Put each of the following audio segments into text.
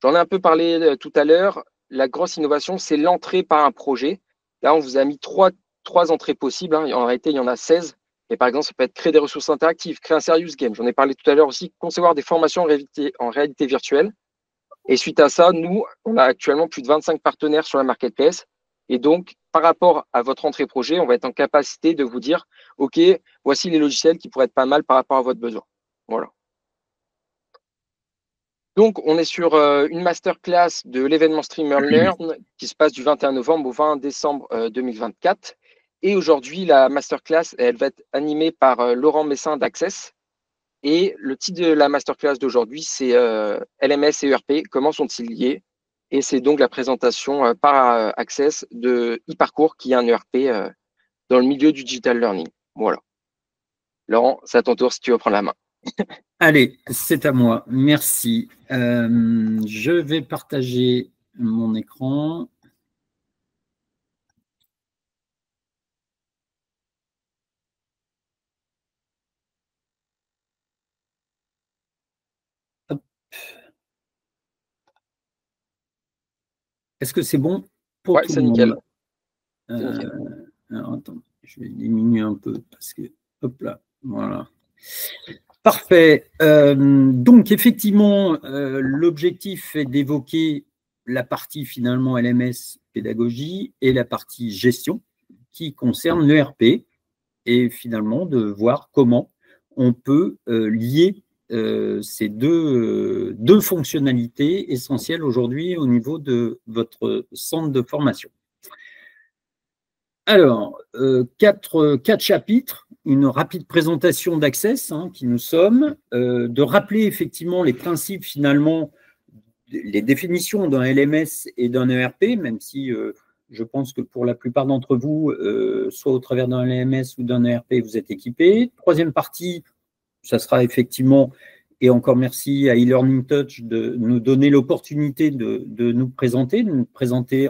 J'en ai un peu parlé tout à l'heure. La grosse innovation, c'est l'entrée par un projet. Là, on vous a mis trois entrées possibles, hein. En réalité, il y en a 16. Et par exemple, ça peut être créer des ressources interactives, créer un serious game. J'en ai parlé tout à l'heure aussi, concevoir des formations en réalité virtuelle. Et suite à ça, nous, on a actuellement plus de 25 partenaires sur la marketplace. Et donc, par rapport à votre entrée projet, on va être en capacité de vous dire, OK, voici les logiciels qui pourraient être pas mal par rapport à votre besoin. Voilà. Donc, on est sur une masterclass de l'événement Streamer Learn qui se passe du 21 novembre au 20 décembre 2024. Et aujourd'hui, la masterclass, elle va être animée par Laurent Messin d'Access. Et le titre de la masterclass d'aujourd'hui, c'est LMS et ERP, comment sont-ils liés? Et c'est donc la présentation par Access de eParcours, qui est un ERP dans le milieu du digital learning. Voilà. Laurent, c'est à ton tour si tu veux prendre la main. Allez, c'est à moi. Merci. Je vais partager mon écran. Est-ce que c'est bon pour Ouais, tout c'est le nickel. monde? Alors, attends, je vais diminuer un peu parce que, hop là, voilà. Parfait. Donc, effectivement, l'objectif est d'évoquer la partie finalement LMS pédagogie et la partie gestion qui concerne l'ERP et finalement de voir comment on peut lier ces deux fonctionnalités essentielles aujourd'hui au niveau de votre centre de formation. Alors, quatre chapitres, une rapide présentation d'Access, hein, qui nous sommes, de rappeler effectivement les principes finalement, les définitions d'un LMS et d'un ERP, même si je pense que pour la plupart d'entre vous, soit au travers d'un LMS ou d'un ERP, vous êtes équipés. Troisième partie, ça sera effectivement, et encore merci à eLearning Touch de nous donner l'opportunité de nous présenter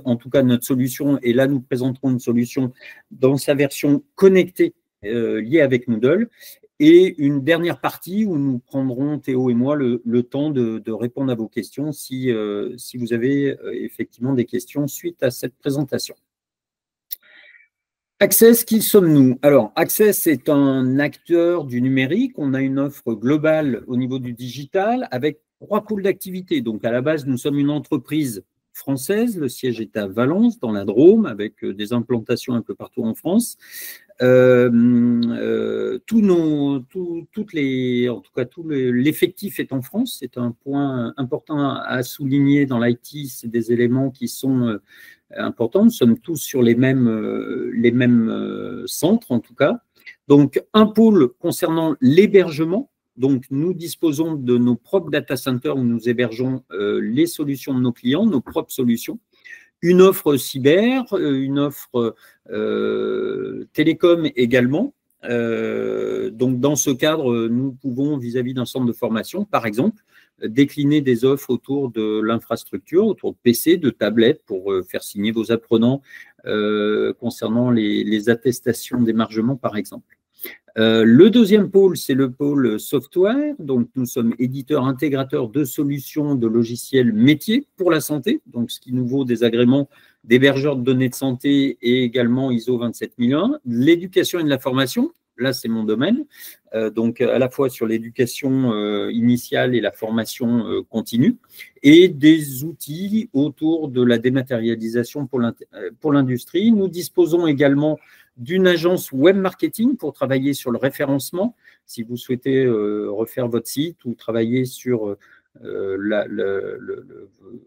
en tout cas notre solution. Et là, nous présenterons une solution dans sa version connectée liée avec Moodle. Et une dernière partie où nous prendrons, Théo et moi, le temps de répondre à vos questions si vous avez effectivement des questions suite à cette présentation. Access, qui sommes-nous? Alors, Access est un acteur du numérique. On a une offre globale au niveau du digital avec 3 pôles d'activité. Donc, à la base, nous sommes une entreprise française. Le siège est à Valence, dans la Drôme, avec des implantations un peu partout en France. Tout l'effectif est en France. C'est un point important à souligner dans l'IT. C'est des éléments qui sont importants. Nous sommes tous sur les mêmes centres, en tout cas. Donc, un pôle concernant l'hébergement. Donc, nous disposons de nos propres data centers où nous hébergeons les solutions de nos clients, nos propres solutions. Une offre cyber, une offre télécom également. Donc, dans ce cadre, nous pouvons, vis-à-vis d'un centre de formation, par exemple, décliner des offres autour de l'infrastructure, autour de PC, de tablettes, pour faire signer vos apprenants concernant les attestations d'émargement, par exemple. Le deuxième pôle, c'est le pôle software. Donc, nous sommes éditeurs intégrateurs de solutions de logiciels métiers pour la santé, donc ce qui nous vaut des agréments d'hébergeurs de données de santé et également ISO 27001. L'éducation et de la formation, là, c'est mon domaine. Donc, à la fois sur l'éducation initiale et la formation continue, et des outils autour de la dématérialisation pour l'industrie. Nous disposons également d'une agence web marketing pour travailler sur le référencement. Si vous souhaitez refaire votre site ou travailler sur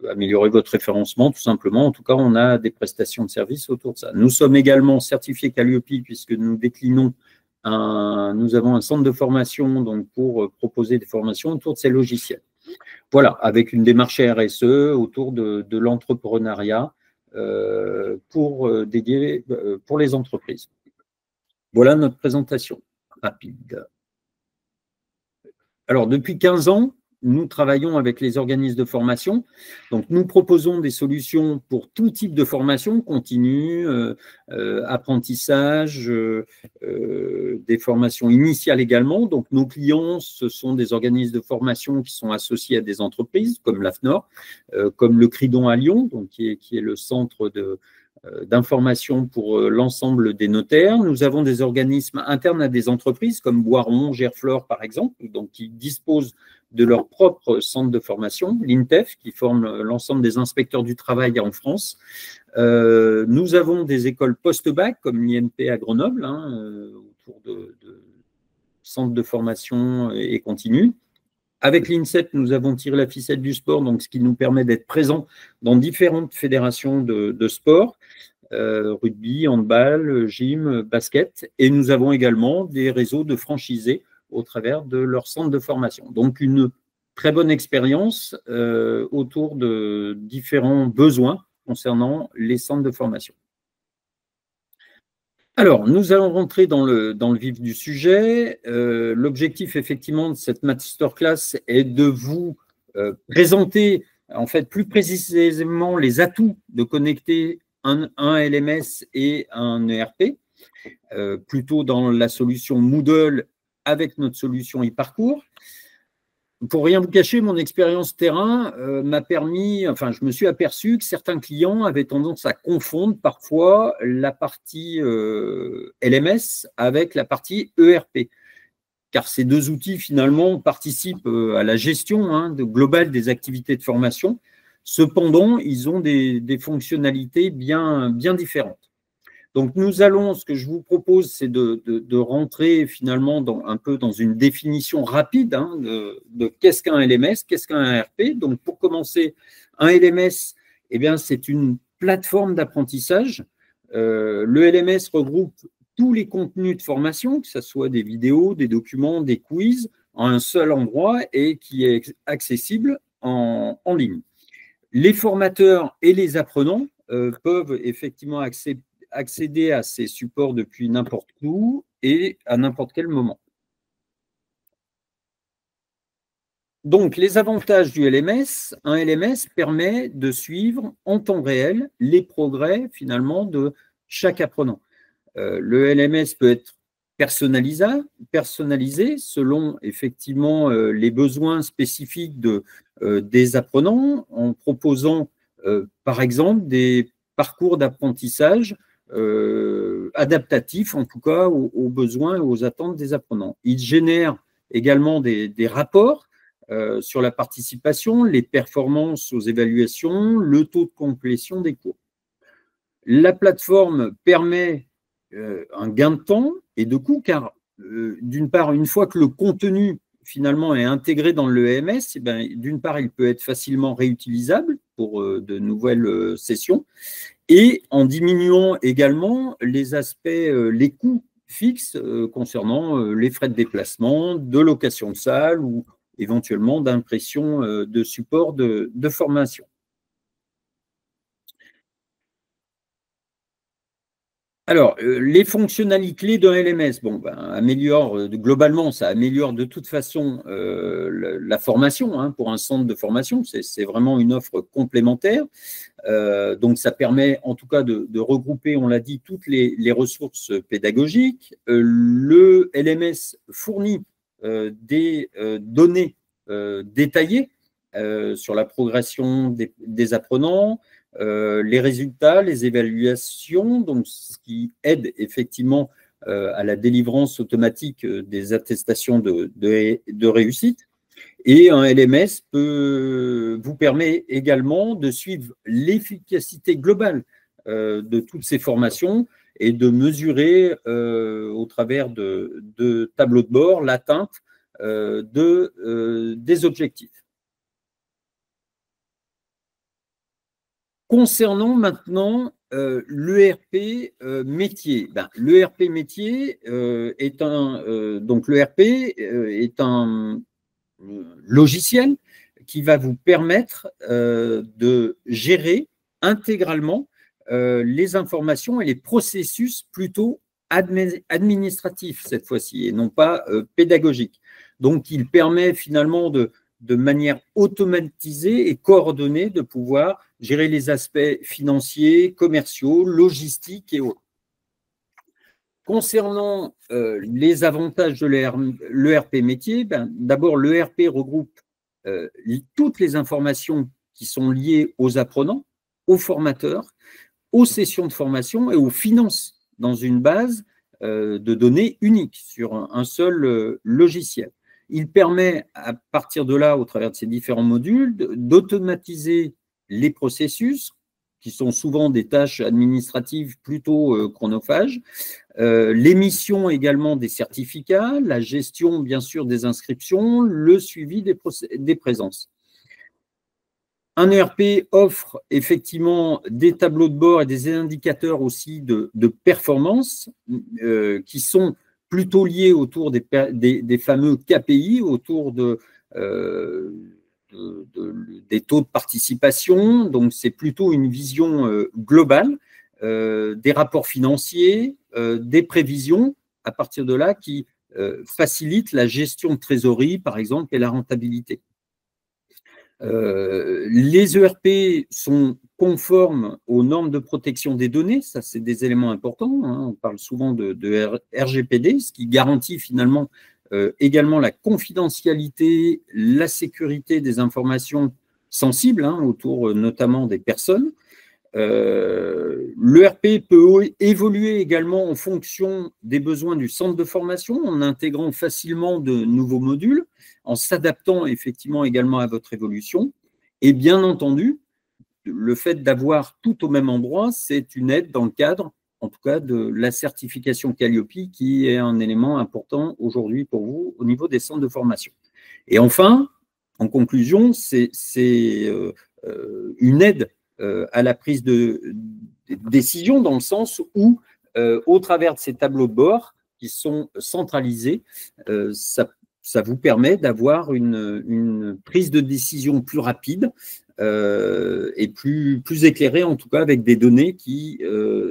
améliorer votre référencement, tout simplement. En tout cas, on a des prestations de services autour de ça. Nous sommes également certifiés Calliope puisque nous déclinons nous avons un centre de formation donc, pour proposer des formations autour de ces logiciels. Voilà, avec une démarche RSE autour de l'entrepreneuriat pour les entreprises. Voilà notre présentation rapide. Alors, depuis 15 ans, nous travaillons avec les organismes de formation. Donc, nous proposons des solutions pour tout type de formation, continue, apprentissage, des formations initiales également. Donc, nos clients, ce sont des organismes de formation qui sont associés à des entreprises comme l'AFNOR, comme le Cridon à Lyon, donc qui est le centre d'information pour l'ensemble des notaires. Nous avons des organismes internes à des entreprises comme Boiron, Gerflor par exemple, donc qui disposent de leur propre centre de formation, l'INTEF, qui forme l'ensemble des inspecteurs du travail en France. Nous avons des écoles post-bac comme l'INP à Grenoble, autour de centres de formation et continu. Avec l'INSEP, nous avons tiré la ficelle du sport, donc ce qui nous permet d'être présents dans différentes fédérations de sport, rugby, handball, gym, basket. Et nous avons également des réseaux de franchisés au travers de leur centre de formation. Donc, une très bonne expérience autour de différents besoins concernant les centres de formation. Alors, nous allons rentrer dans le vif du sujet. L'objectif, effectivement, de cette masterclass est de vous présenter, en fait, plus précisément les atouts de connecter un LMS et un ERP, plutôt dans la solution Moodle avec notre solution eParcours. Pour rien vous cacher, mon expérience terrain m'a permis, enfin, je me suis aperçu que certains clients avaient tendance à confondre parfois la partie LMS avec la partie ERP, car ces deux outils, finalement, participent à la gestion globale des activités de formation. Cependant, ils ont des fonctionnalités bien différentes. Donc, ce que je vous propose, c'est de rentrer finalement un peu dans une définition rapide de qu'est-ce qu'un LMS, qu'est-ce qu'un ERP. Donc, pour commencer, un LMS, eh bien, c'est une plateforme d'apprentissage. Le LMS regroupe tous les contenus de formation, que ce soit des vidéos, des documents, des quiz, en un seul endroit et qui est accessible en ligne. Les formateurs et les apprenants peuvent effectivement accéder à ces supports depuis n'importe où et à n'importe quel moment. Donc, les avantages du LMS, un LMS permet de suivre en temps réel les progrès finalement de chaque apprenant. Le LMS peut être personnalisé selon effectivement les besoins spécifiques des apprenants en proposant par exemple des parcours d'apprentissage adaptatifs en tout cas aux besoins et aux attentes des apprenants. Il génère également des rapports sur la participation, les performances aux évaluations, le taux de complétion des cours. La plateforme permet un gain de temps et de coût, car d'une part, une fois que le contenu finalement est intégré dans le EMS, d'une part, il peut être facilement réutilisable pour de nouvelles sessions, et en diminuant également les aspects, les coûts fixes concernant les frais de déplacement, de location de salle ou éventuellement d'impression de support de formation. Alors, les fonctionnalités clés d'un LMS, globalement, ça améliore de toute façon la formation pour un centre de formation. C'est vraiment une offre complémentaire. Donc, ça permet en tout cas de regrouper, on l'a dit, toutes les ressources pédagogiques. Le LMS fournit des données détaillées sur la progression des apprenants, les résultats, les évaluations, donc ce qui aide effectivement à la délivrance automatique des attestations de réussite. Et un LMS vous permet également de suivre l'efficacité globale de toutes ces formations et de mesurer au travers de tableaux de bord l'atteinte des objectifs. Concernant maintenant l'ERP métier, l'ERP métier est un logiciel qui va vous permettre de gérer intégralement les informations et les processus plutôt administratifs cette fois-ci et non pas pédagogiques. Donc, il permet finalement de de manière automatisée et coordonnée de pouvoir gérer les aspects financiers, commerciaux, logistiques et autres. Concernant les avantages de l'ERP métier, d'abord l'ERP regroupe toutes les informations qui sont liées aux apprenants, aux formateurs, aux sessions de formation et aux finances dans une base de données unique sur un seul logiciel. Il permet, à partir de là, au travers de ces différents modules, d'automatiser les processus, qui sont souvent des tâches administratives plutôt chronophages, l'émission également des certificats, la gestion, bien sûr, des inscriptions, le suivi des présences. Un ERP offre effectivement des tableaux de bord et des indicateurs aussi de performance qui sont plutôt liés autour des fameux KPI, autour des taux de participation. Donc, c'est plutôt une vision globale des rapports financiers, des prévisions, à partir de là, qui facilitent la gestion de trésorerie, par exemple, et la rentabilité. Les ERP sont conformes aux normes de protection des données, ça c'est des éléments importants, hein. On parle souvent de RGPD, ce qui garantit finalement également la confidentialité, la sécurité des informations sensibles, hein, autour notamment des personnes. L'ERP peut évoluer également en fonction des besoins du centre de formation, en intégrant facilement de nouveaux modules, en s'adaptant effectivement également à votre évolution. Et bien entendu, le fait d'avoir tout au même endroit, c'est une aide dans le cadre, en tout cas, de la certification Calliope, qui est un élément important aujourd'hui pour vous au niveau des centres de formation. Et enfin, en conclusion, c'est une aide à la prise de décision, dans le sens où, au travers de ces tableaux de bord qui sont centralisés, ça vous permet d'avoir une prise de décision plus rapide et plus éclairée, en tout cas avec des données qui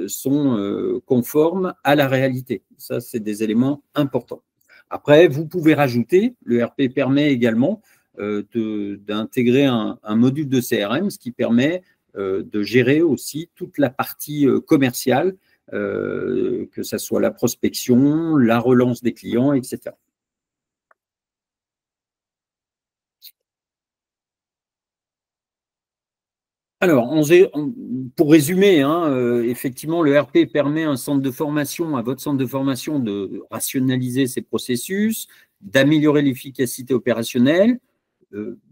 sont conformes à la réalité. Ça, c'est des éléments importants. Après, vous pouvez rajouter, le RP permet également d'intégrer un module de CRM, ce qui permet de gérer aussi toute la partie commerciale, que ce soit la prospection, la relance des clients, etc. Alors, pour résumer, hein, effectivement, le RP permet à votre centre de formation de rationaliser ses processus, d'améliorer l'efficacité opérationnelle,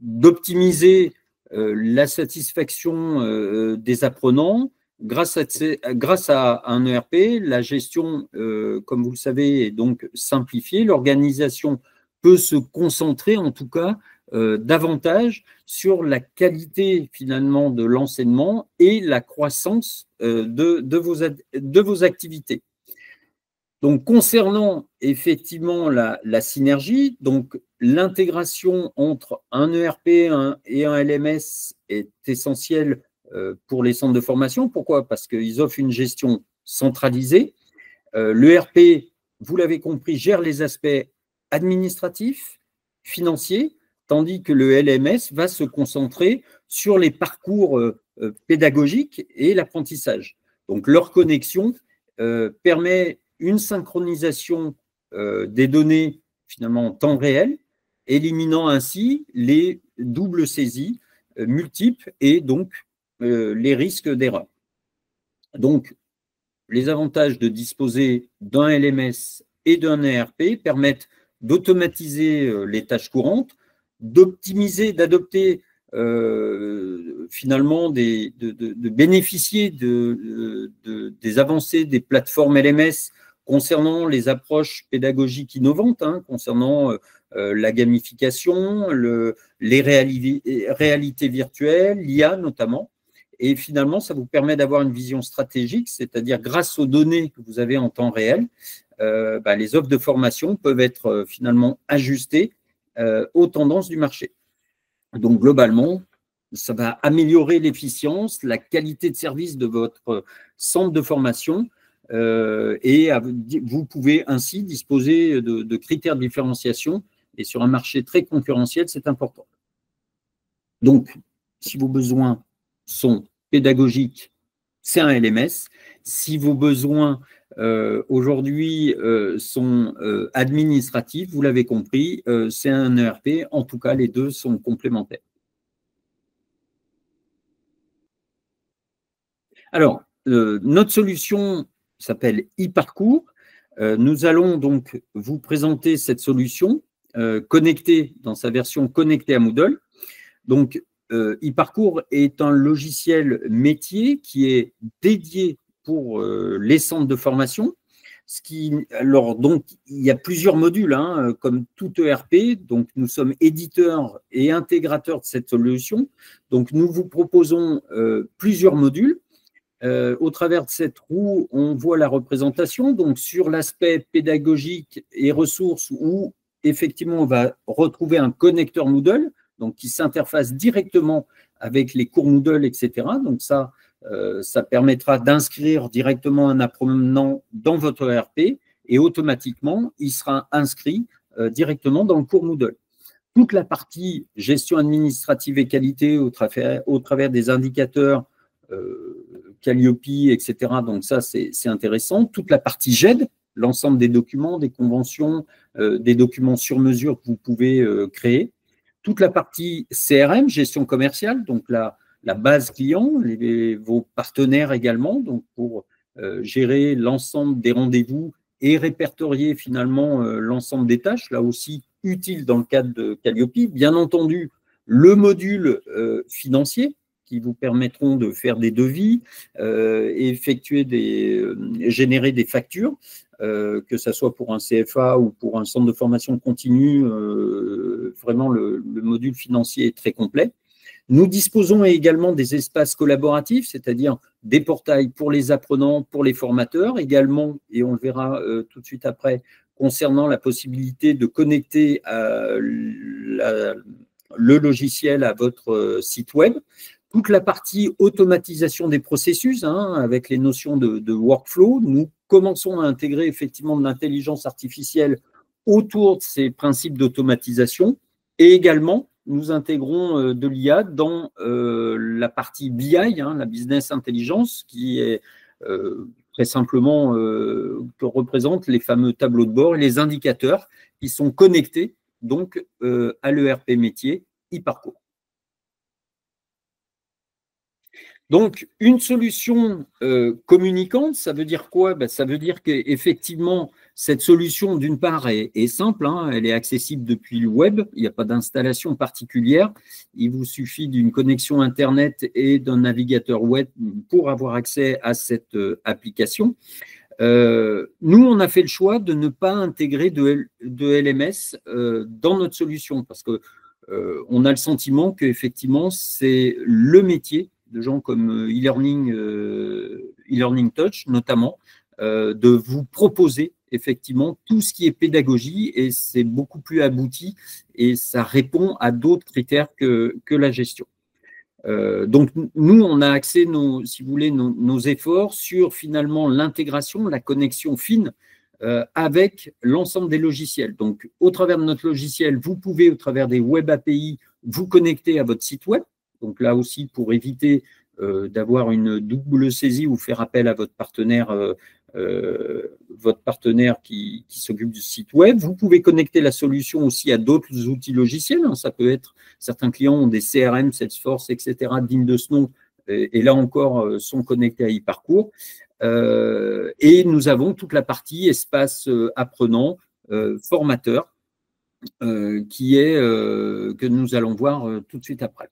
d'optimiser la satisfaction des apprenants. Grâce à un ERP, la gestion, comme vous le savez, est donc simplifiée. L'organisation peut se concentrer, en tout cas, davantage sur la qualité finalement de l'enseignement et la croissance de vos activités. Donc, concernant effectivement la synergie, donc l'intégration entre un ERP et un LMS est essentielle pour les centres de formation. Pourquoi? Parce qu'ils offrent une gestion centralisée. L'ERP, vous l'avez compris, gère les aspects administratifs, financiers, tandis que le LMS va se concentrer sur les parcours pédagogiques et l'apprentissage. Donc, leur connexion permet une synchronisation des données finalement en temps réel, éliminant ainsi les doubles saisies multiples et donc les risques d'erreur. Donc, les avantages de disposer d'un LMS et d'un ERP permettent d'automatiser les tâches courantes, d'optimiser, d'adopter finalement de bénéficier des avancées des plateformes LMS concernant les approches pédagogiques innovantes, hein, concernant la gamification, les réalités virtuelles, l'IA notamment. Et finalement, ça vous permet d'avoir une vision stratégique, c'est-à-dire grâce aux données que vous avez en temps réel, les offres de formation peuvent être finalement ajustées aux tendances du marché. Donc, globalement, ça va améliorer l'efficience, la qualité de service de votre centre de formation et vous pouvez ainsi disposer de critères de différenciation. Et sur un marché très concurrentiel, c'est important. Donc, si vos besoins sont pédagogiques, c'est un LMS. Si vos besoins aujourd'hui sont administratifs, vous l'avez compris, c'est un ERP. En tout cas, les deux sont complémentaires. Alors, notre solution s'appelle eParcours. Nous allons donc vous présenter cette solution connectée dans sa version connectée à Moodle. Donc, eParcours est un logiciel métier qui est dédié pour les centres de formation. Alors, donc, il y a plusieurs modules, hein, comme tout ERP. Donc, nous sommes éditeurs et intégrateurs de cette solution. Donc, nous vous proposons plusieurs modules. Au travers de cette roue, on voit la représentation. Donc, sur l'aspect pédagogique et ressources, où effectivement, on va retrouver un connecteur Moodle, donc qui s'interface directement avec les cours Moodle, etc. Donc, ça permettra d'inscrire directement un apprenant dans votre ERP et automatiquement, il sera inscrit directement dans le cours Moodle. Toute la partie gestion administrative et qualité au travers des indicateurs Calliope, etc. Donc ça, c'est intéressant. Toute la partie GED, l'ensemble des documents, des conventions, des documents sur mesure que vous pouvez créer. Toute la partie CRM, gestion commerciale, donc la base client, vos partenaires également, donc pour gérer l'ensemble des rendez-vous et répertorier finalement l'ensemble des tâches, là aussi utile dans le cadre de Calliope. Bien entendu, le module financier, qui vous permettront de faire des devis, générer des factures, que ce soit pour un CFA ou pour un centre de formation continue. Vraiment, le module financier est très complet. Nous disposons également des espaces collaboratifs, c'est-à-dire des portails pour les apprenants, pour les formateurs, également, et on le verra tout de suite après, concernant la possibilité de connecter le logiciel à votre site web. Toute la partie automatisation des processus, hein, avec les notions de workflow. Nous commençons à intégrer effectivement de l'intelligence artificielle autour de ces principes d'automatisation. Et également, nous intégrons de l'IA dans la partie BI, hein, la Business Intelligence, qui est très simplement que représentent les fameux tableaux de bord et les indicateurs qui sont connectés donc à l'ERP métier eParcours. Donc, une solution communicante, ça veut dire quoi? Ça veut dire qu'effectivement, cette solution, d'une part, est simple, hein, elle est accessible depuis le web, il n'y a pas d'installation particulière, il vous suffit d'une connexion Internet et d'un navigateur web pour avoir accès à cette application. Nous, on a fait le choix de ne pas intégrer de LMS dans notre solution parce qu'on a le sentiment qu'effectivement, c'est le métier de gens comme e-learning Touch, notamment, de vous proposer effectivement tout ce qui est pédagogie et c'est beaucoup plus abouti et ça répond à d'autres critères que la gestion. Donc, nous, on a axé, si vous voulez, nos efforts sur finalement l'intégration, la connexion fine avec l'ensemble des logiciels. Donc, au travers de notre logiciel, vous pouvez, au travers des web API, vous connecter à votre site web. Donc là aussi, pour éviter d'avoir une double saisie ou faire appel à votre partenaire qui s'occupe du site web. Vous pouvez connecter la solution aussi à d'autres outils logiciels. Hein. Ça peut être, certains clients ont des CRM, Salesforce, etc., dignes de ce nom, et là encore sont connectés à eParcours. Et nous avons toute la partie espace apprenant, formateur, que nous allons voir tout de suite après.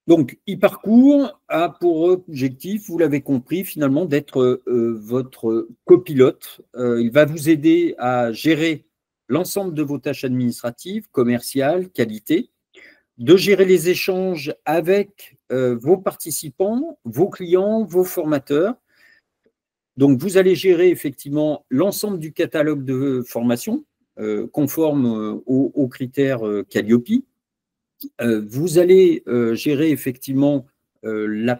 Donc, eParcours a pour objectif, vous l'avez compris, finalement, d'être votre copilote. Il va vous aider à gérer l'ensemble de vos tâches administratives, commerciales, qualité, de gérer les échanges avec vos participants, vos clients, vos formateurs. Donc, vous allez gérer effectivement l'ensemble du catalogue de formation conforme aux critères Calliope. Vous allez gérer effectivement la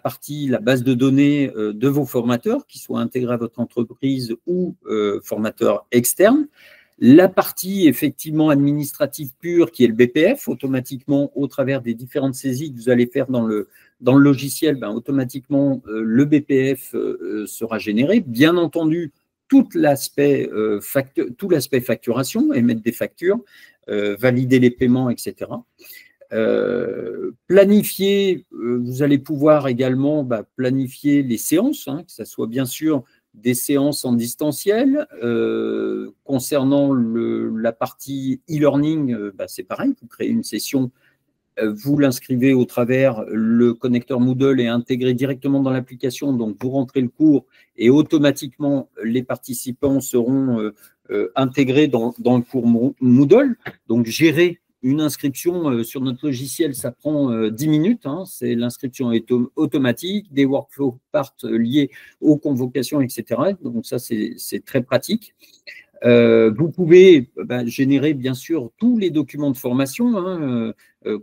base de données de vos formateurs, qui soient intégrés à votre entreprise ou formateurs externes. La partie effectivement administrative pure qui est le BPF, automatiquement au travers des différentes saisies que vous allez faire dans le logiciel, automatiquement le BPF sera généré. Bien entendu, tout l'aspect facturation, émettre des factures, valider les paiements, etc. Planifier, vous allez pouvoir également planifier les séances, que ce soit bien sûr des séances en distanciel. Concernant la partie e-learning, c'est pareil, vous créez une session, vous l'inscrivez au travers, le connecteur Moodle est intégré directement dans l'application, donc vous rentrez le cours et automatiquement les participants seront intégrés dans le cours Moodle. Donc gérer une inscription sur notre logiciel, ça prend 10 minutes. C'est l'inscription est automatique, des workflows partent liés aux convocations, etc. Donc ça, c'est très pratique. Vous pouvez générer bien sûr tous les documents de formation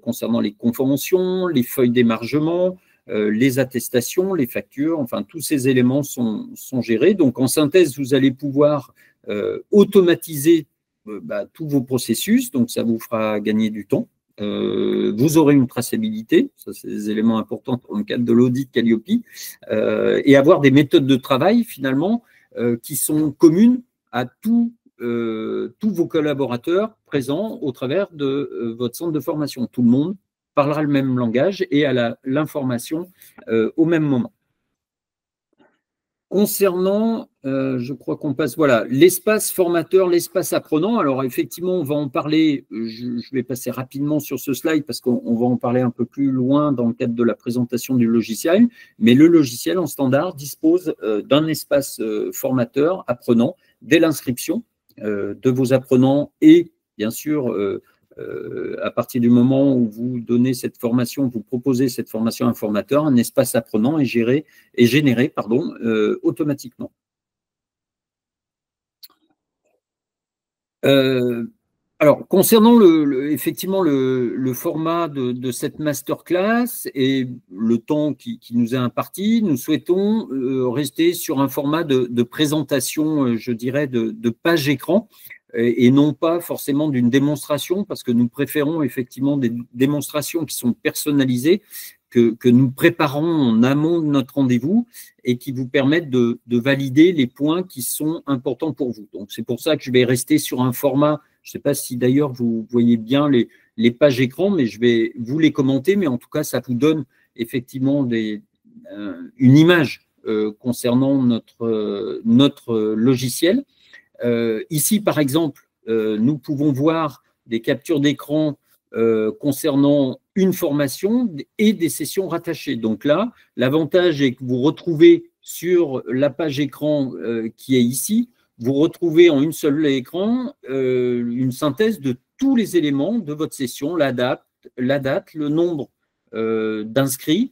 concernant les conventions, les feuilles d'émargement, les attestations, les factures, enfin tous ces éléments sont gérés. Donc en synthèse, vous allez pouvoir automatiser tous vos processus, donc ça vous fera gagner du temps. Vous aurez une traçabilité, ça c'est des éléments importants dans le cadre de l'audit Calliope, et avoir des méthodes de travail finalement qui sont communes à tous vos collaborateurs présents au travers de votre centre de formation. Tout le monde parlera le même langage et à l'information au même moment. Concernant, je crois qu'on passe, voilà, l'espace formateur, l'espace apprenant. Alors effectivement, on va en parler, je vais passer rapidement sur ce slide parce qu'on va en parler un peu plus loin dans le cadre de la présentation du logiciel, mais le logiciel en standard dispose d'un espace formateur apprenant dès l'inscription de vos apprenants et bien sûr à partir du moment où vous donnez cette formation, vous proposez cette formation à un formateur, un espace apprenant est généré automatiquement. Alors, concernant effectivement le format de cette masterclass et le temps qui nous est imparti, nous souhaitons rester sur un format de présentation, je dirais, de page écran, et non pas forcément d'une démonstration, parce que nous préférons effectivement des démonstrations qui sont personnalisées, que nous préparons en amont de notre rendez-vous et qui vous permettent de valider les points qui sont importants pour vous. Donc, c'est pour ça que je vais rester sur un format, je ne sais pas si d'ailleurs vous voyez bien les pages écran, mais je vais vous les commenter, mais en tout cas, ça vous donne effectivement une image concernant notre logiciel. Ici, par exemple, nous pouvons voir des captures d'écran concernant une formation et des sessions rattachées. Donc là, l'avantage est que vous retrouvez sur la page écran qui est ici, vous retrouvez en une seule écran une synthèse de tous les éléments de votre session, la date, le nombre d'inscrits.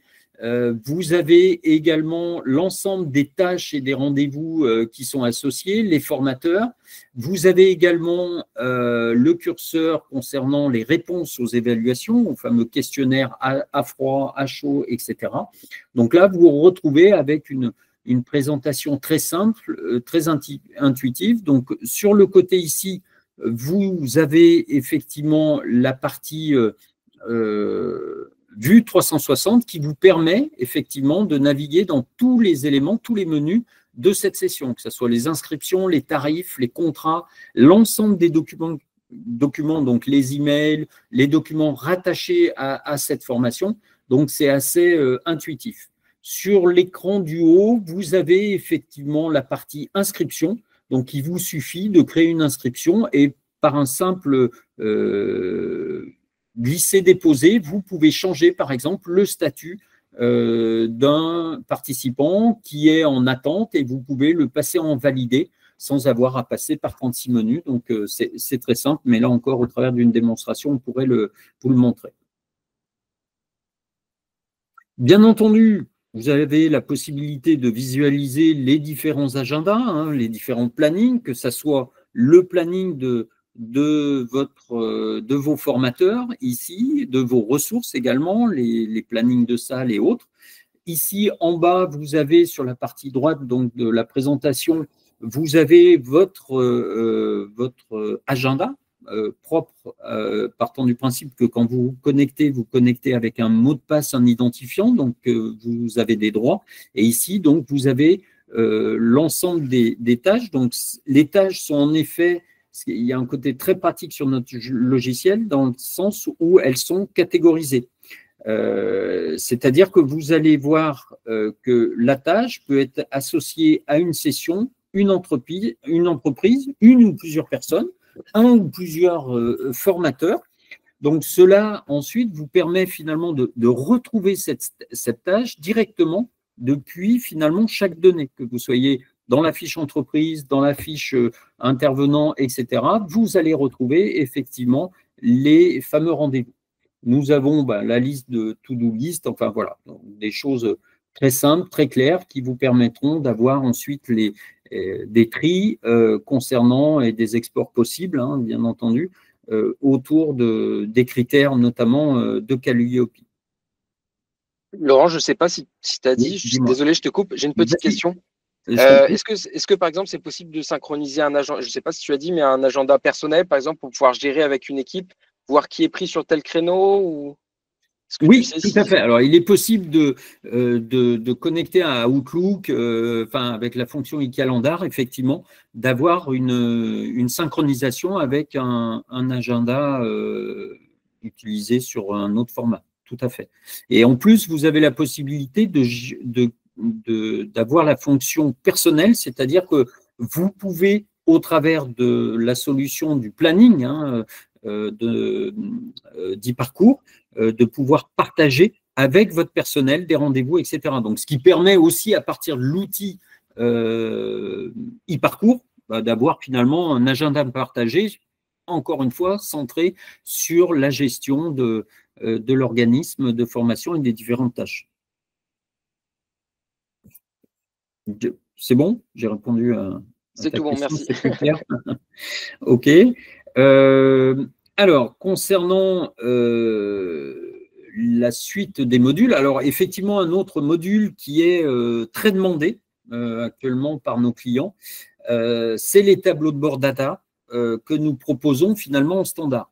Vous avez également l'ensemble des tâches et des rendez-vous qui sont associés, les formateurs. Vous avez également le curseur concernant les réponses aux évaluations, aux fameux questionnaires à froid, à chaud, etc. Donc là, vous vous retrouvez avec une présentation très simple, très intuitive. Donc sur le côté ici, vous avez effectivement la partie vue 360 qui vous permet effectivement de naviguer dans tous les éléments, tous les menus de cette session, que ce soit les inscriptions, les tarifs, les contrats, l'ensemble des documents, donc les emails, les documents rattachés à cette formation. Donc, c'est assez intuitif. Sur l'écran du haut, vous avez effectivement la partie inscription. Donc, il vous suffit de créer une inscription et par un simple glisser-déposer, vous pouvez changer par exemple le statut d'un participant qui est en attente et vous pouvez le passer en validé sans avoir à passer par 36 menus. Donc, c'est très simple, mais là encore, au travers d'une démonstration, on pourrait vous le montrer. Bien entendu, vous avez la possibilité de visualiser les différents agendas, les différents plannings, que ce soit le planning de vos formateurs ici, de vos ressources également, les plannings de salles et autres. Ici, en bas, vous avez sur la partie droite donc, de la présentation vous avez votre agenda propre, partant du principe que quand vous vous connectez avec un mot de passe, un identifiant, donc vous avez des droits. Et ici, donc, vous avez l'ensemble des tâches. Donc, les tâches sont en effet, il y a un côté très pratique sur notre logiciel dans le sens où elles sont catégorisées. C'est-à-dire que vous allez voir que la tâche peut être associée à une session, une entreprise, une ou plusieurs personnes, un ou plusieurs formateurs. Donc, cela, ensuite, vous permet finalement de retrouver cette tâche directement depuis, finalement, chaque donnée, que vous soyez dans la fiche entreprise, dans la fiche intervenant, etc. Vous allez retrouver effectivement les fameux rendez-vous. Nous avons la liste de to-do list, enfin voilà, des choses très simples, très claires qui vous permettront d'avoir ensuite des tris concernant et des exports possibles, hein, bien entendu, autour des critères notamment de Calliope. Laurent, je ne sais pas si tu as dit, désolé, je te coupe, j'ai une petite question. Est-ce que, par exemple, c'est possible de synchroniser un agenda, je ne sais pas si tu as dit, mais un agenda personnel, par exemple, pour pouvoir gérer avec une équipe, voir qui est pris sur tel créneau ou... Oui, tout à fait. Alors, il est possible de connecter à Outlook, avec la fonction e-calendar, effectivement, d'avoir une synchronisation avec un agenda utilisé sur un autre format. Tout à fait. Et en plus, vous avez la possibilité d'avoir la fonction personnelle, c'est-à-dire que vous pouvez, au travers de la solution du planning, d'e-parcours, de pouvoir partager avec votre personnel des rendez-vous, etc. Donc, ce qui permet aussi, à partir de l'outil e-parcours, d'avoir finalement un agenda partagé, encore une fois, centré sur la gestion de l'organisme de formation et des différentes tâches. C'est bon? J'ai répondu à ta question. C'est tout bon, merci. C'est plus clair. OK. Alors, concernant la suite des modules, alors effectivement, un autre module qui est très demandé actuellement par nos clients, c'est les tableaux de bord data que nous proposons finalement en standard.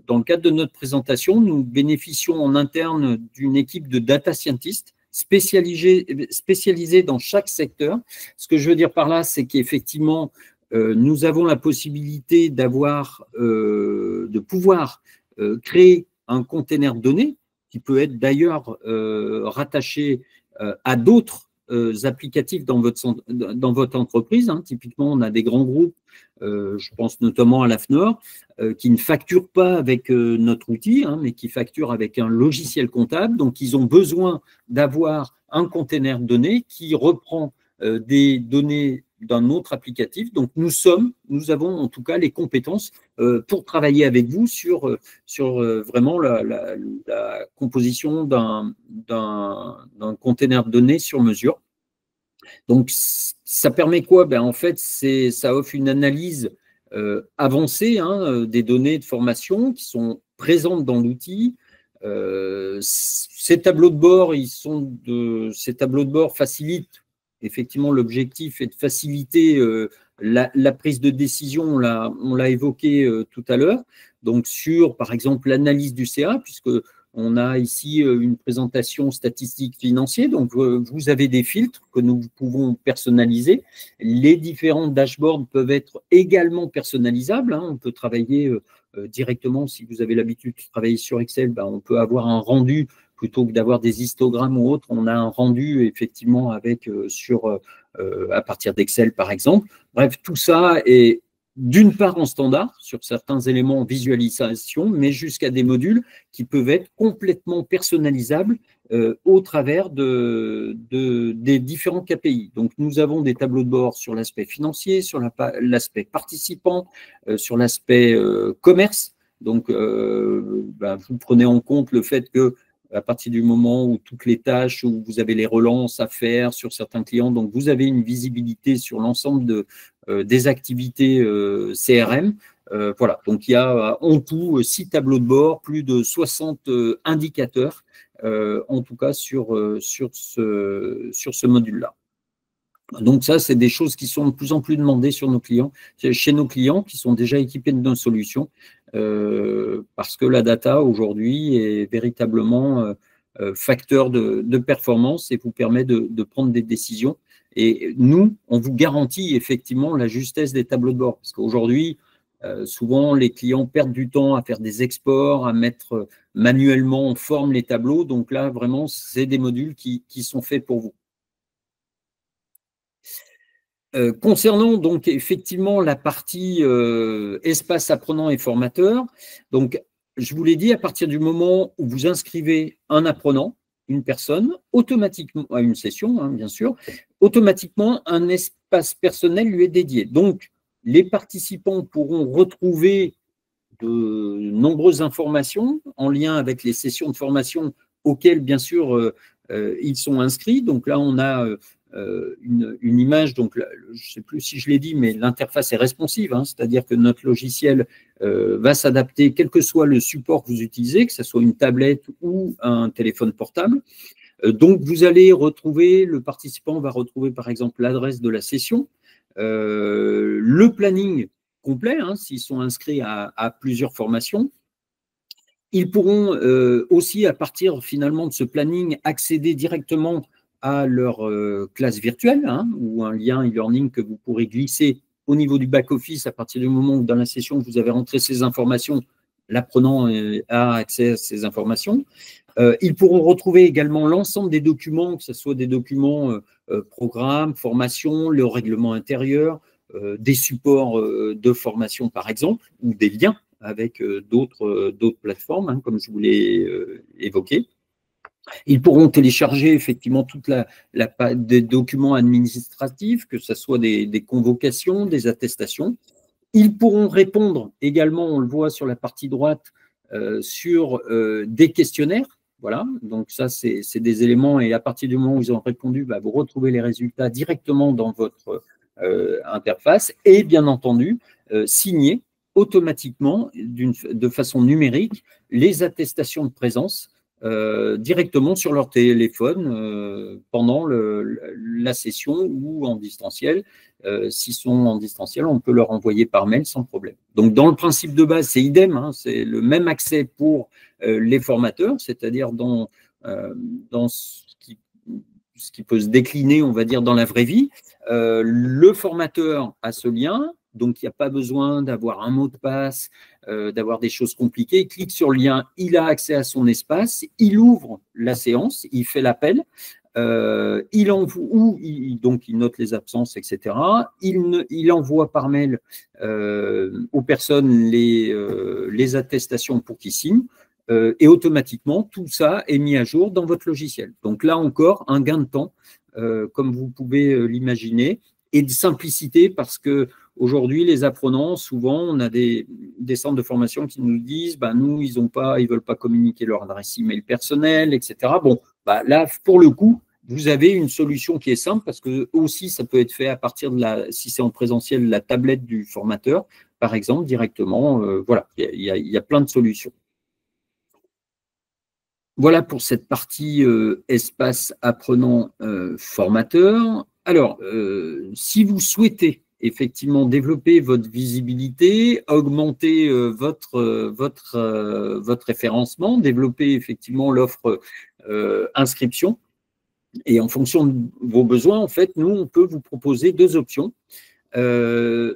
Dans le cadre de notre présentation, nous bénéficions en interne d'une équipe de data scientists spécialisés dans chaque secteur. Ce que je veux dire par là, c'est qu'effectivement, nous avons la possibilité de pouvoir créer un container de données qui peut être d'ailleurs rattaché à d'autres applicatifs dans votre entreprise. Hein. Typiquement, on a des grands groupes, je pense notamment à l'AFNOR, qui ne facturent pas avec notre outil, hein, mais qui facturent avec un logiciel comptable. Donc, ils ont besoin d'avoir un container de données qui reprend des données d'un autre applicatif. Donc, nous avons en tout cas les compétences pour travailler avec vous sur vraiment la composition d'un container de données sur mesure. Donc, ça permet quoi? En fait, ça offre une analyse avancée des données de formation qui sont présentes dans l'outil. Ces tableaux de bord, ces tableaux de bord facilitent. Effectivement, l'objectif est de faciliter la prise de décision, on l'a évoqué tout à l'heure, donc sur, par exemple, l'analyse du CA, puisque on a ici une présentation statistique financière, donc vous avez des filtres que nous pouvons personnaliser. Les différents dashboards peuvent être également personnalisables, hein. On peut travailler directement, si vous avez l'habitude de travailler sur Excel, on peut avoir un rendu plutôt que d'avoir des histogrammes ou autres, on a un rendu effectivement avec à partir d'Excel par exemple. Bref, tout ça est d'une part en standard sur certains éléments en visualisation, mais jusqu'à des modules qui peuvent être complètement personnalisables au travers des différents KPI. Donc, nous avons des tableaux de bord sur l'aspect financier, sur l'aspect participant, sur l'aspect commerce. Donc, vous prenez en compte le fait que à partir du moment où toutes les tâches, où vous avez les relances à faire sur certains clients, donc vous avez une visibilité sur l'ensemble des activités CRM. Voilà, donc il y a en tout 6 tableaux de bord, plus de 60 indicateurs, en tout cas sur ce module-là. Donc ça, c'est des choses qui sont de plus en plus demandées chez nos clients qui sont déjà équipés de nos solutions, parce que la data aujourd'hui est véritablement facteur de performance et vous permet de prendre des décisions. Et nous, on vous garantit effectivement la justesse des tableaux de bord, parce qu'aujourd'hui, souvent, les clients perdent du temps à faire des exports, à mettre manuellement en forme les tableaux. Donc là, vraiment, c'est des modules qui sont faits pour vous. Concernant donc effectivement la partie espace apprenant et formateur, donc je vous l'ai dit, à partir du moment où vous inscrivez un apprenant, une personne, automatiquement, à une session, hein, bien sûr, automatiquement un espace personnel lui est dédié. Donc, les participants pourront retrouver de nombreuses informations en lien avec les sessions de formation auxquelles, bien sûr, ils sont inscrits. Donc là, on a une image, donc là, je ne sais plus si je l'ai dit, mais l'interface est responsive, hein, c'est-à-dire que notre logiciel va s'adapter, quel que soit le support que vous utilisez, que ce soit une tablette ou un téléphone portable. Donc, vous allez retrouver, le participant va retrouver par exemple l'adresse de la session, le planning complet, hein, s'ils sont inscrits à plusieurs formations. Ils pourront aussi, à partir finalement de ce planning, accéder directement à leur classe virtuelle, hein, ou un lien e-learning que vous pourrez glisser au niveau du back-office à partir du moment où dans la session vous avez rentré ces informations, l'apprenant a accès à ces informations. Ils pourront retrouver également l'ensemble des documents, que ce soit des documents programmes, formation, le règlement intérieur, des supports de formation par exemple, ou des liens avec d'autres plateformes, hein, comme je vous l'ai évoqué. Ils pourront télécharger effectivement toute des documents administratifs, que ce soit des convocations, des attestations. Ils pourront répondre également, on le voit sur la partie droite, sur des questionnaires. Voilà, donc ça, c'est des éléments, et à partir du moment où ils ont répondu, bah, vous retrouvez les résultats directement dans votre interface, et bien entendu, signer automatiquement, de façon numérique, les attestations de présence directement sur leur téléphone pendant la session ou en distanciel. S'ils sont en distanciel, on peut leur envoyer par mail sans problème. Donc, dans le principe de base, c'est idem, hein, c'est le même accès pour les formateurs, c'est-à-dire dans ce qui peut se décliner, on va dire, dans la vraie vie. Le formateur a ce lien, donc il n'y a pas besoin d'avoir un mot de passe, d'avoir des choses compliquées. Il clique sur le lien, il a accès à son espace, il ouvre la séance, il fait l'appel, il envoie, donc il note les absences, etc. Il envoie par mail aux personnes les attestations pour qu'ils signent. Et automatiquement, tout ça est mis à jour dans votre logiciel. Donc là encore, un gain de temps, comme vous pouvez l'imaginer, et de simplicité, parce que aujourd'hui, les apprenants, souvent, on a des centres de formation qui nous disent, bah, nous, ils ne veulent pas communiquer leur adresse email personnelle, etc. Bon, bah, là, pour le coup, vous avez une solution qui est simple, parce que aussi, ça peut être fait à partir de si c'est en présentiel, la tablette du formateur, par exemple, directement. Voilà, il y a plein de solutions. Voilà pour cette partie espace apprenant formateur. Alors, si vous souhaitez effectivement développer votre visibilité, augmenter votre référencement, développer effectivement l'offre inscription, et en fonction de vos besoins, en fait, nous, on peut vous proposer deux options.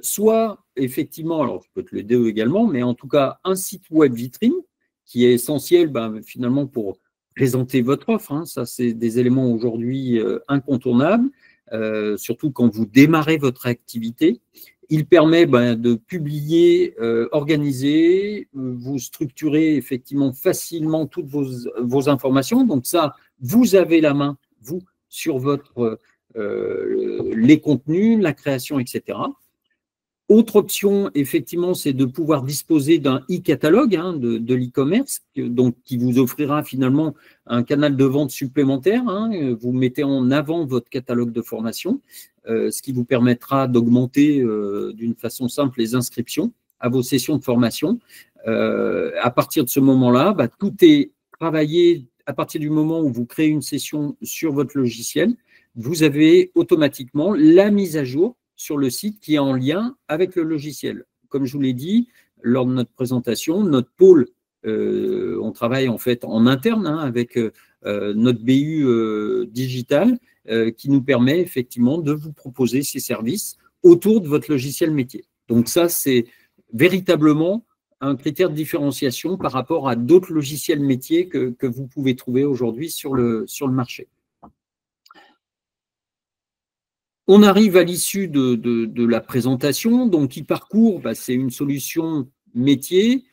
Soit effectivement, alors je peux te le dire également, mais en tout cas, un site web vitrine qui est essentiel finalement pour présenter votre offre. Hein. Ça, c'est des éléments aujourd'hui incontournables, surtout quand vous démarrez votre activité. Il permet de publier, organiser, vous structurer effectivement facilement toutes vos informations. Donc ça, vous avez la main, vous, sur les contenus, la création, etc. Autre option, effectivement, c'est de pouvoir disposer d'un e-catalogue, hein, de l'e-commerce, qui vous offrira finalement un canal de vente supplémentaire. Hein. Vous mettez en avant votre catalogue de formation, ce qui vous permettra d'augmenter d'une façon simple les inscriptions à vos sessions de formation. À partir de ce moment-là, tout est travaillé à partir du moment où vous créez une session sur votre logiciel. vous avez automatiquement la mise à jour sur le site qui est en lien avec le logiciel. Comme je vous l'ai dit lors de notre présentation, notre pôle, on travaille en fait en interne avec notre BU digital qui nous permet effectivement de vous proposer ces services autour de votre logiciel métier. Donc ça, c'est véritablement un critère de différenciation par rapport à d'autres logiciels métiers que vous pouvez trouver aujourd'hui sur le marché. On arrive à l'issue de la présentation, donc qui parcourt, c'est une solution métier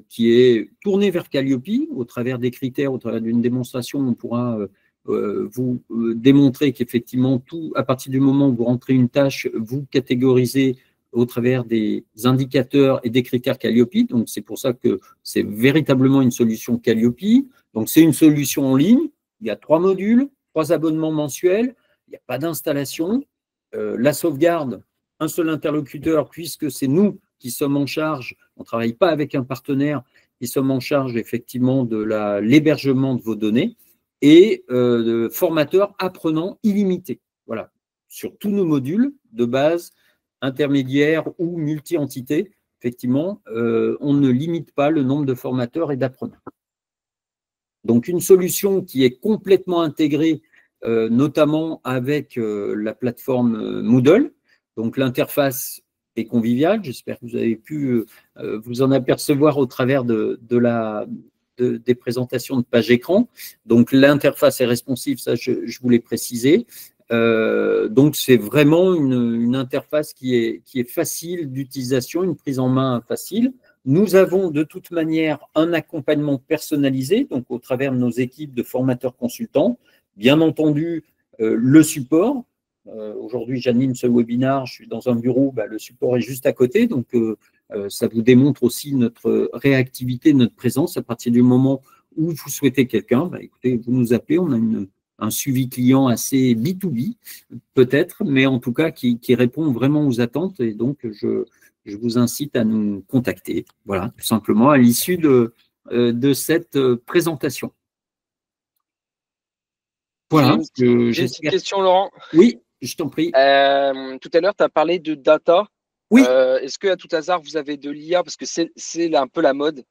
qui est tournée vers Calliope au travers des critères, au travers d'une démonstration, on pourra vous démontrer qu'effectivement, à partir du moment où vous rentrez une tâche, vous catégorisez au travers des indicateurs et des critères Calliope. Donc, c'est pour ça que c'est véritablement une solution Calliope. Donc, c'est une solution en ligne. Il y a 3 modules, 3 abonnements mensuels. Il n'y a pas d'installation. La sauvegarde, un seul interlocuteur, puisque c'est nous qui sommes en charge, on ne travaille pas avec un partenaire, qui sommes en charge effectivement de l'hébergement de vos données, et de formateurs apprenants illimités. Voilà, sur tous nos modules de base, intermédiaires ou multi-entités, effectivement, on ne limite pas le nombre de formateurs et d'apprenants. Donc, une solution qui est complètement intégrée notamment avec la plateforme Moodle. Donc, l'interface est conviviale. J'espère que vous avez pu vous en apercevoir au travers des présentations de page écran. Donc, l'interface est responsive, ça, je vous l'ai précisé. Donc, c'est vraiment une interface qui est facile d'utilisation, une prise en main facile. Nous avons de toute manière un accompagnement personnalisé, donc au travers de nos équipes de formateurs consultants. Bien entendu, le support. Aujourd'hui, j'anime ce webinaire, je suis dans un bureau, le support est juste à côté. Donc, ça vous démontre aussi notre réactivité, notre présence. À partir du moment où vous souhaitez quelqu'un, écoutez, vous nous appelez, on a un suivi client assez B2B, peut-être, mais en tout cas qui répond vraiment aux attentes. Et donc, je vous incite à nous contacter. Voilà, tout simplement, à l'issue de cette présentation. Voilà. J'ai une petite question, Laurent. Oui, je t'en prie. Tout à l'heure, tu as parlé de data. Oui. Est-ce qu'à tout hasard, vous avez de l'IA? Parce que c'est un peu la mode.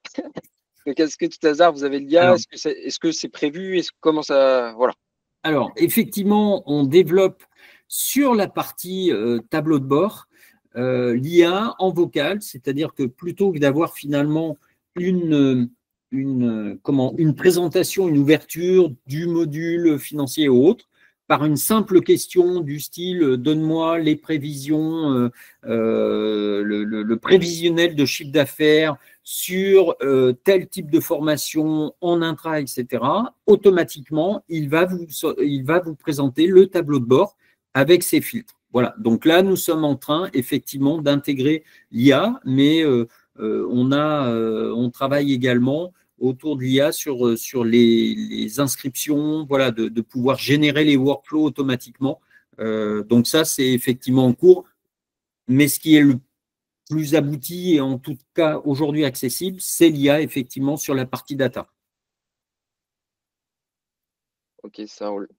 Donc, est-ce que tout hasard, vous avez de l'IA? Est-ce que c'est prévu? Comment ça… Voilà. Alors, effectivement, on développe sur la partie tableau de bord l'IA en vocal, c'est-à-dire que plutôt que d'avoir finalement une présentation, une ouverture du module financier ou autre, par une simple question du style « donne-moi les prévisions, le prévisionnel de chiffre d'affaires sur tel type de formation en intra, etc. » Automatiquement, il va vous présenter le tableau de bord avec ses filtres. Voilà, donc là, nous sommes en train effectivement d'intégrer l'IA, mais on travaille également autour de l'IA sur les inscriptions, voilà, de pouvoir générer les workflows automatiquement. Donc ça, c'est effectivement en cours. Mais ce qui est le plus abouti et en tout cas aujourd'hui accessible, c'est l'IA effectivement sur la partie data. Ok, ça roule.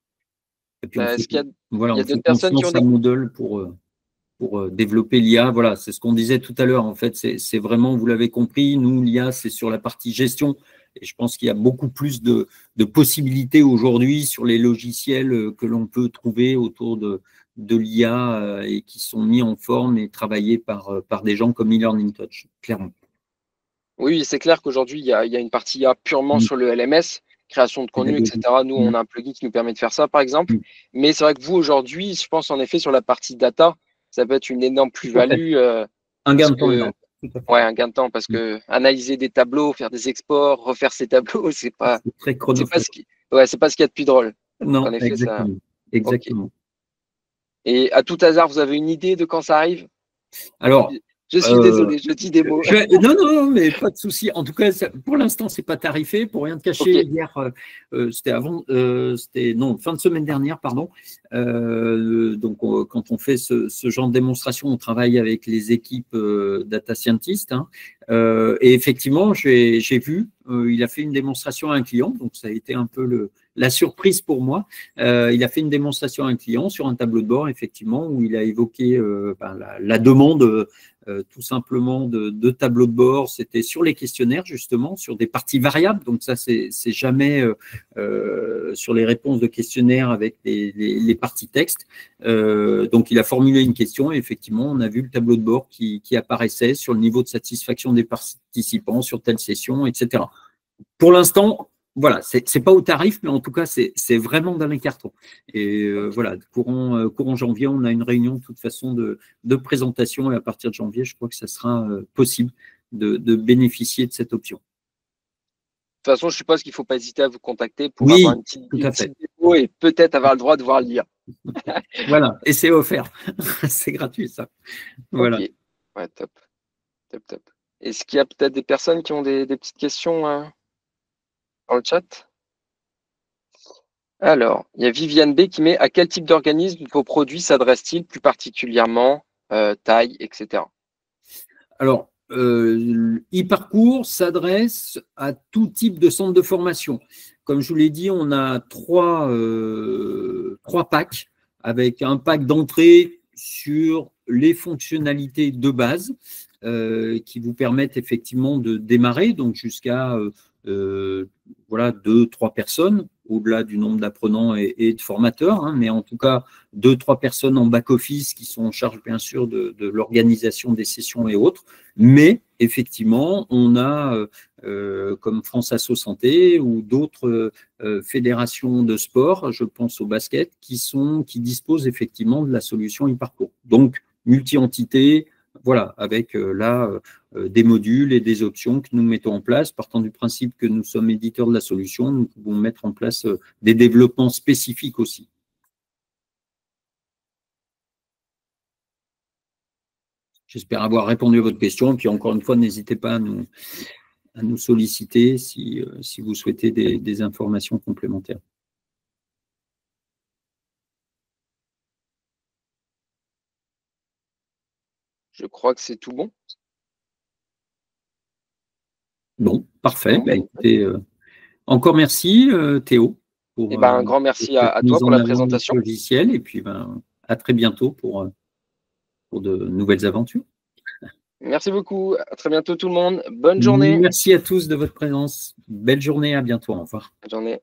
Et puis il y a d'autres personnes qui ont des Moodle pour développer l'IA. Voilà, c'est ce qu'on disait tout à l'heure. En fait, c'est vraiment, vous l'avez compris, nous, l'IA, c'est sur la partie gestion. Et je pense qu'il y a beaucoup plus de possibilités aujourd'hui sur les logiciels que l'on peut trouver autour de l'IA et qui sont mis en forme et travaillés par des gens comme eLearning Touch, clairement. Oui, c'est clair qu'aujourd'hui, il y a une partie IA purement sur le LMS, création de contenu, etc. Nous, on a un plugin qui nous permet de faire ça, par exemple. Mais c'est vrai que vous, aujourd'hui, je pense en effet sur la partie data, ça peut être une énorme plus-value. Un gain de temps énorme. Ouais, un gain de temps, parce que analyser des tableaux, faire des exports, refaire ces tableaux, c'est pas ce qu'il y a de plus drôle. Non, en effet, exactement. Okay. Et à tout hasard, vous avez une idée de quand ça arrive? Alors, je suis désolé, je dis des mots. Non, mais pas de souci. En tout cas, pour l'instant, c'est pas tarifé. Pour rien te cacher, hier, c'était fin de semaine dernière, pardon. Donc, quand on fait ce genre de démonstration, on travaille avec les équipes data scientists. Et effectivement, j'ai vu, il a fait une démonstration à un client. Donc, ça a été un peu la surprise pour moi. Il a fait une démonstration à un client sur un tableau de bord, effectivement, où il a évoqué la demande tout simplement de tableau de bord. C'était sur les questionnaires, justement, sur des parties variables. Donc ça, c'est jamais sur les réponses de questionnaires avec les parties texte. Donc il a formulé une question et effectivement, on a vu le tableau de bord qui apparaissait sur le niveau de satisfaction des participants sur telle session, etc. Pour l'instant, voilà, c'est pas au tarif, mais en tout cas, c'est vraiment dans les cartons. Et voilà, courant janvier, on a une réunion de toute façon de présentation et à partir de janvier, je crois que ça sera possible de bénéficier de cette option. De toute façon, je suppose qu'il ne faut pas hésiter à vous contacter pour Oui, avoir une petite démo et peut-être avoir le droit de voir l'IA. Voilà, et c'est offert. C'est gratuit, ça. Voilà. Ok, ouais, top. Top, top. Est-ce qu'il y a peut-être des personnes qui ont des petites questions dans le chat? Alors, il y a Viviane B qui met à quel type d'organisme vos produits s'adressent-ils plus particulièrement, taille, etc. Alors, e-parcours s'adresse à tout type de centre de formation. Comme je vous l'ai dit, on a trois packs, avec un pack d'entrée sur les fonctionnalités de base qui vous permettent effectivement de démarrer, donc jusqu'à voilà, 2-3 personnes, au-delà du nombre d'apprenants et de formateurs, hein, mais en tout cas 2-3 personnes en back-office qui sont en charge bien sûr de l'organisation des sessions et autres. Mais effectivement, on a comme France Asso Santé ou d'autres fédérations de sport, je pense au basket, qui disposent effectivement de la solution e-parcours. Donc, multi-entités, voilà, avec là des modules et des options que nous mettons en place. Partant du principe que nous sommes éditeurs de la solution, nous pouvons mettre en place des développements spécifiques aussi. J'espère avoir répondu à votre question. Puis encore une fois, n'hésitez pas à nous solliciter si vous souhaitez des informations complémentaires. Je crois que c'est tout bon. Bon, parfait. Bah, écoutez, encore merci Théo. Pour, un grand merci à toi pour la présentation. Logiciel, et puis à très bientôt pour de nouvelles aventures. Merci beaucoup. À très bientôt tout le monde. Bonne journée. Merci à tous de votre présence. Belle journée. À bientôt. Au revoir. Bonne journée.